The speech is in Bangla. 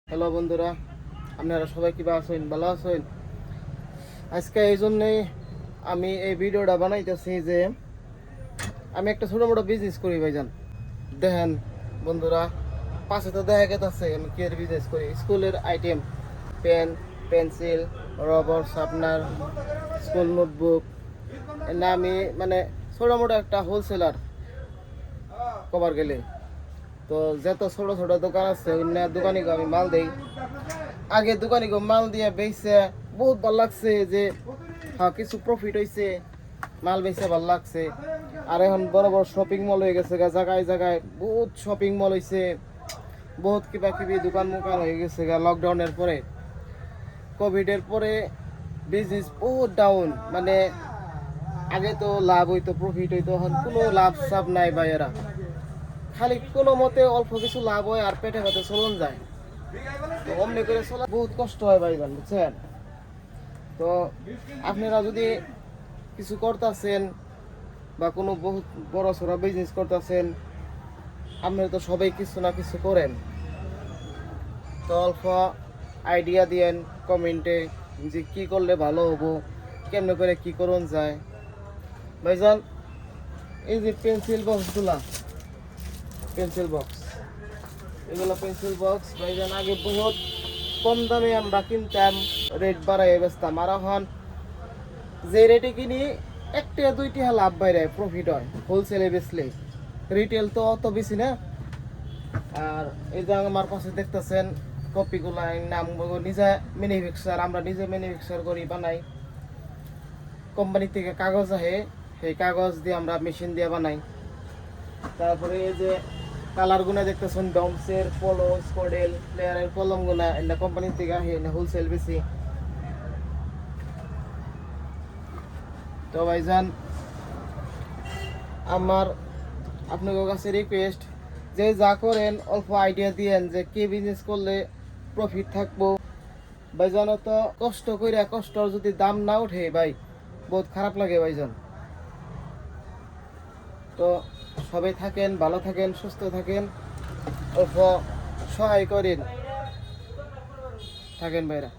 হ্যালো বন্ধুরা, আপনারা সবাই কিবা আছেন? ভালো আছেন? আজকে এই জন্যই আমি এই ভিডিওটা বানাইতেছি যে আমি একটা ছোটো মোটো বিজনেস করি ভাইজান। দেখেন বন্ধুরা, পাশে তো দেখা গেছে আমি কি বিজনেস করি। স্কুলের item, pen, pencil, rubber, sharpener, school notebook, না আমি মানে ছোটো মোটো একটা হোলসেলার কভার গেলে। তো যত ছোট ছোট দোকান আছে অন্য দোকানিকে আমি মাল দেই। আগে দোকানিকে মাল দিয়ে বেচছে বহুত ভালো লাগছে যে হ্যাঁ কিছু প্রফিট হয়েছে, মাল বেচে ভালো লাগছে। আর এখন বড় বড় শপিং মল হয়ে গেছে, জায়গায় জায়গায় বহুত শপিং মল হয়েছে, বহুত কিবা কিবি দোকান মোকান হয়ে গেছে। লকডাউনের পরে, কোভিডের পরে বিজনেস বহুত ডাউন। মানে আগে তো লাভ হইতো, প্রফিট হইতো, এখন কোনো লাভ সাভ নাই ভাইয়েরা। খালি কোনো মতে অল্প কিছু লাভ হয় আর পেটে ভাতে চলন যায়। তো অমনি করে চলা বহুত কষ্ট হয় ভাইজান, বুঝছেন? তো আপনারা যদি কিছু করতেছেন বা কোনো বহুত বড় সড়ো বিজনেস করতেছেন, আপনারা তো সবাই কিছু না কিছু করেন। তো অল্প আইডিয়া দিয়েন কমেন্টে যে কি করলে ভালো হবো, কেমনে করে কি করুন যায়। ভাইজান এই যে পেন্সিল বক্সগুলা, পেন্সিল বক্স, এগুলো পেন্সিল বক্স ভাইজান আগে বহুত কম দামে আমরা কিনতাম, রেট বাড়াই বেচতাম। আর এখন যে রেটে কিনি একটা দুইটি লাভ বাইরে প্রফিট হয় হোলসেলে বেচলে। রিটেল তো অত বেশি না। আর এই যে আমার পাশে দেখতেছেন কপিগুলা, নাম নিজে ম্যানুফ্যাকচার, আমরা নিজে ম্যানুফ্যাকচার করি, বানাই। কোম্পানি থেকে কাগজ আহে, সেই কাগজ দিয়ে আমরা মেশিন দিয়ে বানাই। তারপরে এই যে কালার গুনা দেখতেছেন, ডমসের, পলো, স্কডেল, প্লেয়ারের কলম গুনা, এটা কোম্পানি থেকে আহে, হোলসেল বেশি। তো ভাইজান আমার আপনাদের কাছে রিকোয়েস্ট, যে যা করেন অল্প আইডিয়া দিয়েন যে কি বিজনেস করলে প্রফিট থাকবো। ভাইজান তো কষ্ট করে কষ্ট যদি দাম না উঠে ভাই বহুত খারাপ লাগে ভাইজান। তো সবাই থাকেন, ভালো থাকেন, সুস্থ থাকেন, অল্প সহায় করেন, থাকেন ভাইরা।